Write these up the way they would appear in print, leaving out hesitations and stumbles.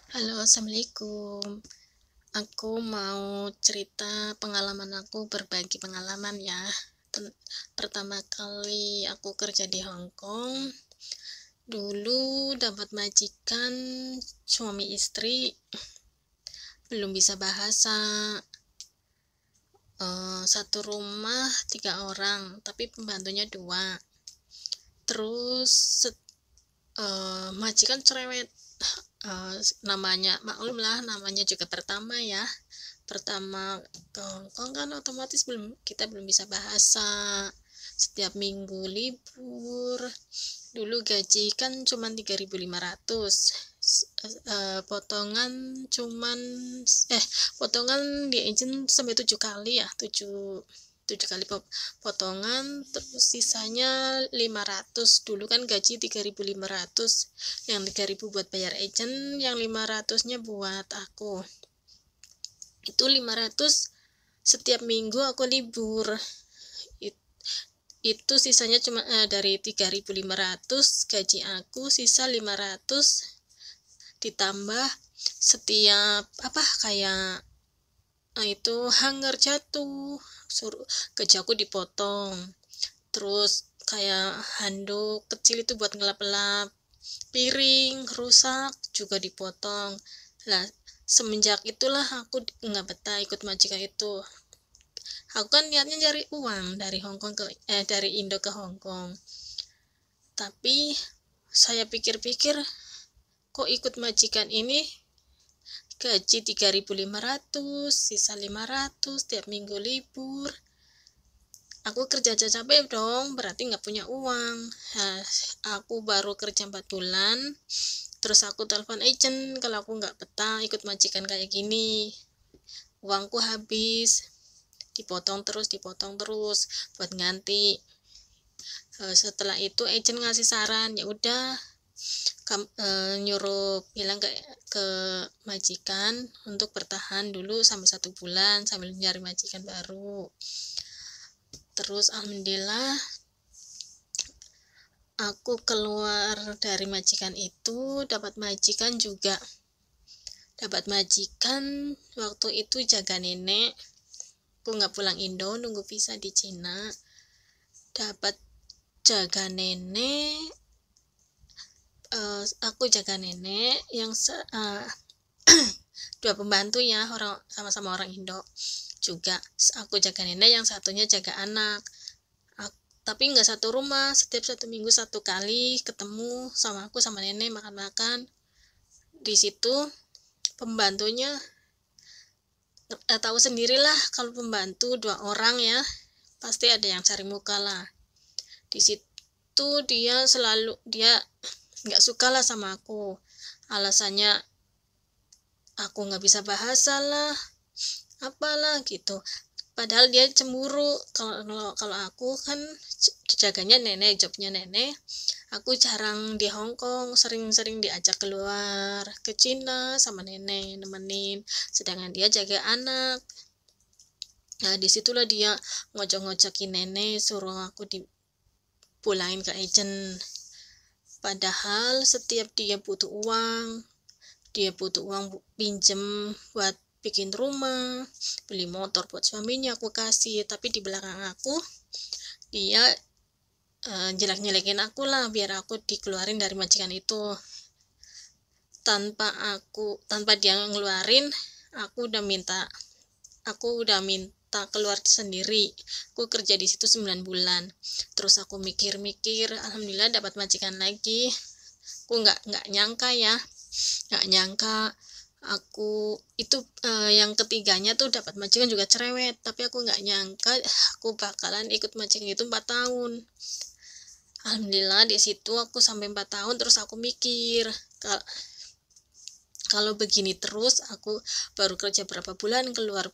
Halo, assalamualaikum. Aku mau cerita pengalaman aku, berbagi pengalaman ya. Pertama kali aku kerja di Hong Kong, dulu dapat majikan suami istri, belum bisa bahasa. Satu rumah 3 orang, tapi pembantunya 2. Terus majikan cerewet. Namanya maklum lah, namanya juga pertama ya. Pertama ke Hongkong kan otomatis kita belum bisa bahasa, setiap minggu libur. Dulu gaji kan cuma 3.500, potongan cuman potongan di agent sampai 7 kali ya, 7 kali potongan, terus sisanya 500. Dulu kan gaji 3.500, yang 3.000 buat bayar agent, yang 500-nya buat aku. Itu 500 setiap minggu aku libur. Itu sisanya cuma dari 3.500 gaji aku, sisa 500 ditambah setiap kayak itu hanger jatuh, suruh gaji dipotong. Terus kayak handuk kecil itu buat ngelap-lap piring rusak juga dipotong. Lah, semenjak itulah aku nggak betah ikut majikan itu. Aku kan niatnya cari uang dari dari Indo ke Hong Kong. Tapi saya pikir-pikir, kok ikut majikan ini gaji 3.500, sisa 500, tiap minggu libur. Aku kerja capek dong, berarti nggak punya uang. Nah, aku baru kerja 4 bulan, terus aku telepon agent kalau aku nggak betah ikut majikan kayak gini. Uangku habis, dipotong terus buat ganti. Setelah itu agent ngasih saran, ya udah nyuruh bilang ke majikan untuk bertahan dulu sampai 1 bulan sambil nyari majikan baru. Terus alhamdulillah aku keluar dari majikan itu, dapat majikan waktu itu jaga nenek. Aku nggak pulang Indo, nunggu visa di Cina. Dapat jaga nenek, aku jaga nenek yang 2 pembantu ya, sama-sama orang Indo juga. Aku jaga nenek, yang satunya jaga anak. Tapi nggak satu rumah, setiap 1 minggu 1 kali ketemu sama aku sama nenek, makan-makan. Di situ pembantunya tahu sendirilah, kalau pembantu 2 orang ya pasti ada yang cari muka lah. Di situ dia nggak suka lah sama aku, alasannya aku nggak bisa bahasa lah, apalah gitu. Padahal dia cemburu kalau aku kan jaganya nenek, jobnya nenek. Aku jarang di Hong Kong, sering-sering diajak keluar ke Cina sama nenek nemenin, sedangkan dia jaga anak. Nah, disitulah dia ngojok-ngojokin nenek, suruh aku dipulangin ke agent. Padahal setiap dia butuh uang pinjem buat bikin rumah, beli motor buat suaminya, aku kasih. Tapi di belakang aku dia jelek-jelekin aku lah, biar aku dikeluarin dari majikan itu. Tanpa dia ngeluarin, aku udah minta keluar sendiri. Aku kerja di situ 9 bulan. Terus aku mikir-mikir, alhamdulillah dapat majikan lagi. Aku nggak nyangka aku itu yang ketiganya tuh dapat majikan juga cerewet. Tapi aku nggak nyangka aku bakalan ikut majikan itu 4 tahun. Alhamdulillah di situ aku sampai 4 tahun. Terus aku mikir, kalau begini terus aku baru kerja berapa bulan keluar,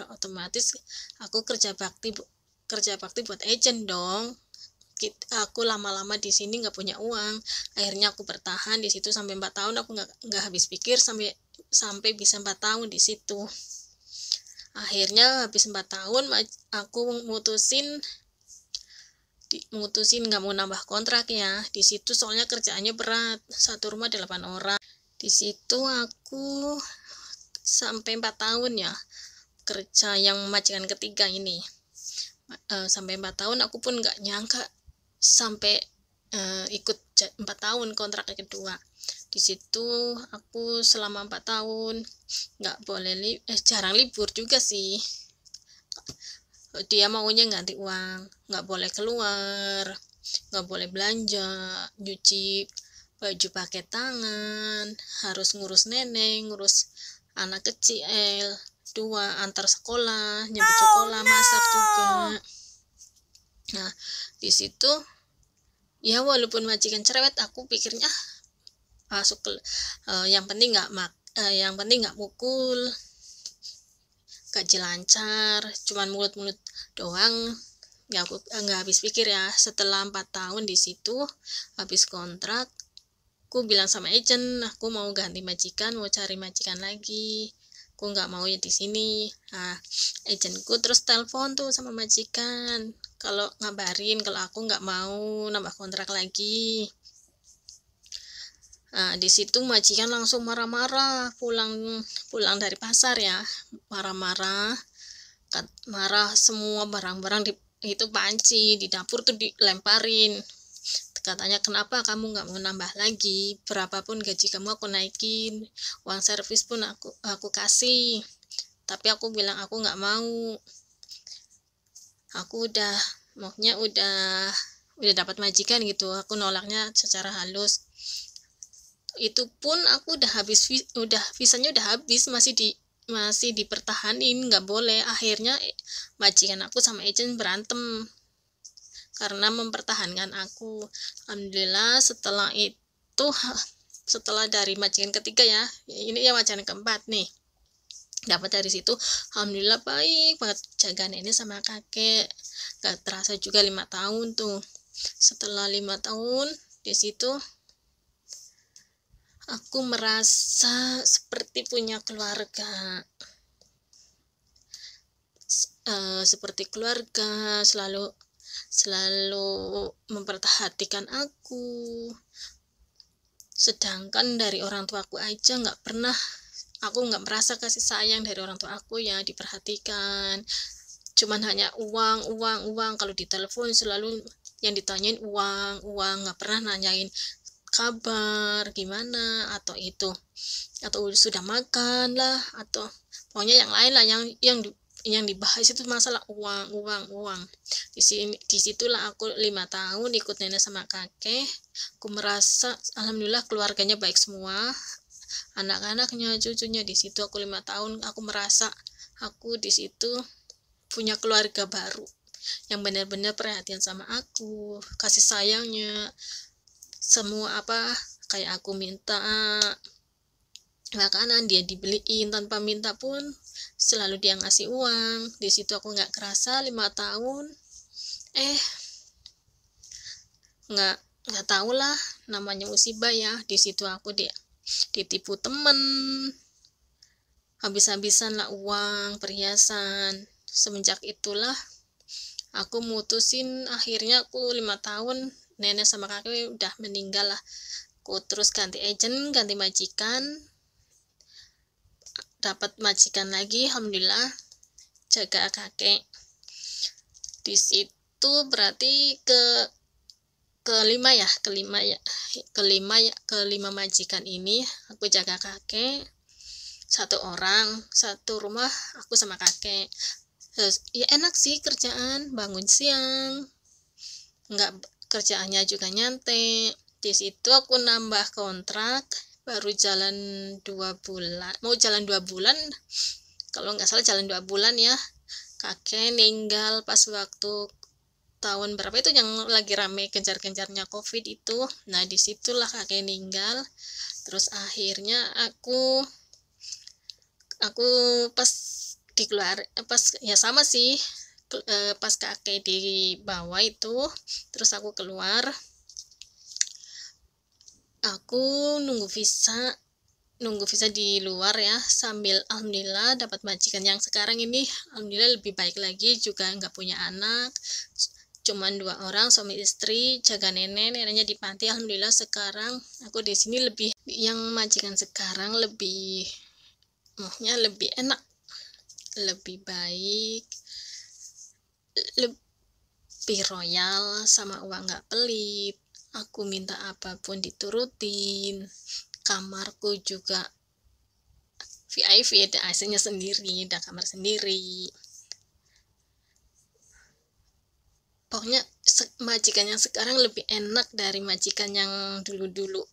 otomatis aku kerja bakti buat agent dong. Aku lama-lama di sini nggak punya uang. Akhirnya aku bertahan di situ sampai 4 tahun. Aku nggak habis pikir sampai bisa 4 tahun di situ. Akhirnya habis 4 tahun aku mutusin nggak mau nambah kontrak ya di situ, soalnya kerjaannya berat. Satu rumah 8 orang. Di situ aku sampai 4 tahun ya kerja yang majikan ketiga ini. Sampai 4 tahun aku pun nggak nyangka sampai ikut 4 tahun kontrak kedua. Di situ aku selama 4 tahun nggak boleh jarang libur juga sih. Dia maunya ganti uang, nggak boleh keluar, nggak boleh belanja, nyuci baju pakai tangan, harus ngurus nenek, ngurus anak kecil, 2 antar sekolah, nyebut sekolah, masak juga. Nah, di situ ya walaupun majikan cerewet, aku pikirnya masuk yang penting nggak mukul, gaji lancar, cuman mulut-mulut doang. Ya aku nggak habis pikir ya. Setelah 4 tahun di situ habis kontrak, aku bilang sama agent aku mau ganti majikan, mau cari majikan lagi, aku nggak mau ya di sini. Nah, agentku terus telepon tuh sama majikan kalau ngabarin kalau aku nggak mau nambah kontrak lagi. Nah, di situ majikan langsung marah-marah, pulang dari pasar ya, marah-marah, marah, semua barang-barang itu panci di dapur tuh dilemparin. Katanya, kenapa kamu nggak mau nambah lagi, berapapun gaji kamu aku naikin, uang servis pun aku kasih. Tapi aku bilang aku nggak mau, aku udah dapat majikan gitu. Aku nolaknya secara halus. Itu pun aku visanya udah habis, masih dipertahanin, nggak boleh. Akhirnya majikan aku sama agent berantem karena mempertahankan aku. Alhamdulillah setelah dari majikan ketiga ya, ini ya majikan keempat nih, dapat dari situ alhamdulillah baik banget jaga nenek sama kakek. Gak terasa juga 5 tahun tuh. Setelah 5 tahun di situ aku merasa seperti punya keluarga, seperti keluarga, selalu memperhatikan aku. Sedangkan dari orang tuaku aja aku nggak merasa kasih sayang dari orang tua aku ya, diperhatikan. Cuman hanya uang. Kalau ditelepon selalu yang ditanyain uang, nggak pernah nanyain kabar gimana atau sudah makan lah, atau pokoknya yang lain lah yang dibahas itu masalah uang. Disitulah aku 5 tahun ikut nenek sama kakek. Aku merasa alhamdulillah keluarganya baik semua, anak-anaknya, cucunya. Di situ aku 5 tahun, aku merasa aku di situ punya keluarga baru yang benar-benar perhatian sama aku, kasih sayangnya semua kayak aku minta makanan dia dibeliin, tanpa minta pun selalu dia ngasih uang. Di situ aku nggak kerasa 5 tahun nggak tahu lah, namanya musibah ya. Di situ aku ditipu temen, habis-habisan lah uang, perhiasan. Semenjak itulah aku mutusin, akhirnya aku 5 tahun nenek sama kakek udah meninggal lah. Aku terus ganti agent, ganti majikan, dapat majikan lagi, alhamdulillah, jaga kakek. Di situ berarti kelima majikan ini aku jaga kakek, satu rumah aku sama kakek. Ya enak sih kerjaan, bangun siang, kerjaannya juga nyantai. Di situ aku nambah kontrak baru jalan 2 bulan, mau jalan 2 bulan kalau nggak salah, jalan 2 bulan ya, kakek meninggal pas waktu tahun berapa itu yang lagi rame gencar-gencarnya COVID itu. Nah disitulah kakek meninggal. Terus akhirnya aku pas ya sama sih, pas kakek dibawa itu, terus aku keluar, aku nunggu visa di luar ya, sambil alhamdulillah dapat majikan yang sekarang ini. Alhamdulillah lebih baik lagi, juga nggak punya anak, cuman 2 orang, suami istri, jaga neneknya di panti. Alhamdulillah sekarang aku di sini lebih, yang majikan sekarang lebih enak, lebih baik, lebih royal, sama uang nggak pelit. Aku minta apapun diturutin, kamarku juga VIP, ada AC-nya sendiri, ada kamar sendiri. Pokoknya majikan yang sekarang lebih enak dari majikan yang dulu-dulu.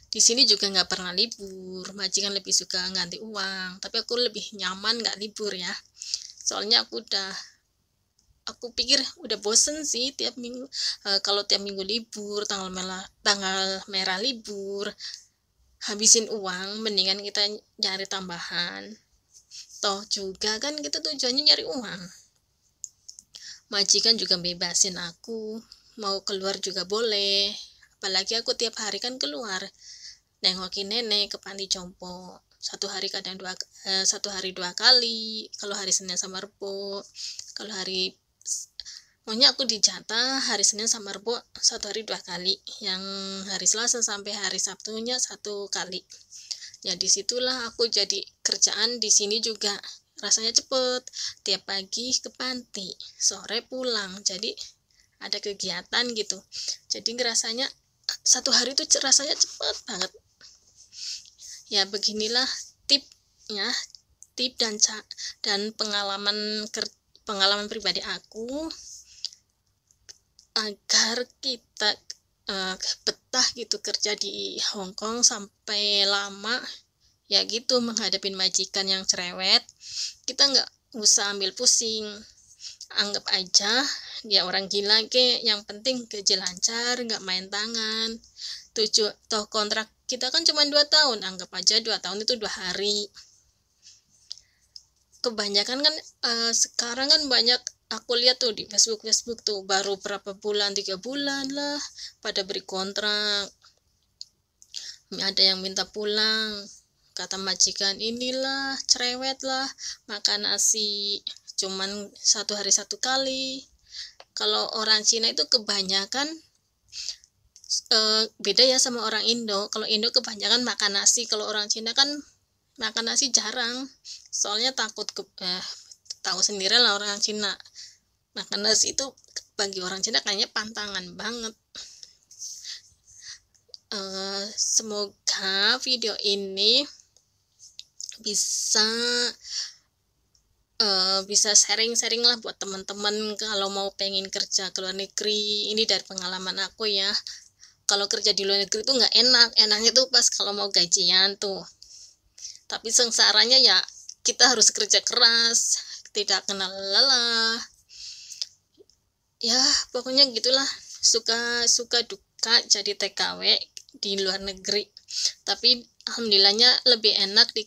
Di sini juga nggak pernah libur, majikan lebih suka ganti uang, tapi aku lebih nyaman nggak libur ya. Soalnya aku pikir udah bosen sih tiap minggu, kalau tiap minggu libur, tanggal merah libur, habisin uang, mendingan kita nyari tambahan. Toh juga kan kita tujuannya nyari uang. Majikan juga bebasin aku, mau keluar juga boleh, apalagi aku tiap hari kan keluar nengokin nenek ke panti jompo. Satu hari 2 kali, kalau hari Senin sama Rebo. Kalau maunya aku dijatah hari Senin sama Rebo 1 hari 2 kali, yang hari Selasa sampai hari Sabtunya 1 kali. Ya disitulah aku jadi kerjaan di sini juga rasanya cepet, tiap pagi ke panti, sore pulang, jadi ada kegiatan gitu, jadi ngerasanya 1 hari itu rasanya cepet banget. Ya beginilah tipnya, tip dan pengalaman pribadi aku agar kita betah gitu kerja di Hong Kong sampai lama. Ya gitu, menghadapin majikan yang cerewet, kita nggak usah ambil pusing, anggap aja dia orang gila yang penting gaji lancar, nggak main tangan. Toh kontrak kita kan cuma 2 tahun, anggap aja 2 tahun itu 2 hari. Kebanyakan kan sekarang kan banyak aku lihat tuh di Facebook tuh, baru berapa bulan, 3 bulan lah pada beri kontrak. Ada yang minta pulang, kata majikan inilah cerewet lah, makan nasi cuman 1 hari 1 kali. Kalau orang Cina itu kebanyakan beda ya sama orang Indo. Kalau Indo kebanyakan makan nasi, kalau orang Cina kan makan nasi jarang, soalnya tahu sendiri lah orang Cina, makan nasi itu bagi orang Cina kayaknya pantangan banget. Semoga video ini bisa sharing-sharing lah buat teman-teman kalau mau pengen kerja ke luar negeri. Ini dari pengalaman aku ya, kalau kerja di luar negeri tuh nggak enaknya tuh pas kalau mau gajian tuh, tapi sengsaranya ya kita harus kerja keras, tidak kenal lelah. Ya pokoknya gitulah, suka duka jadi TKW di luar negeri. Tapi alhamdulillahnya lebih enak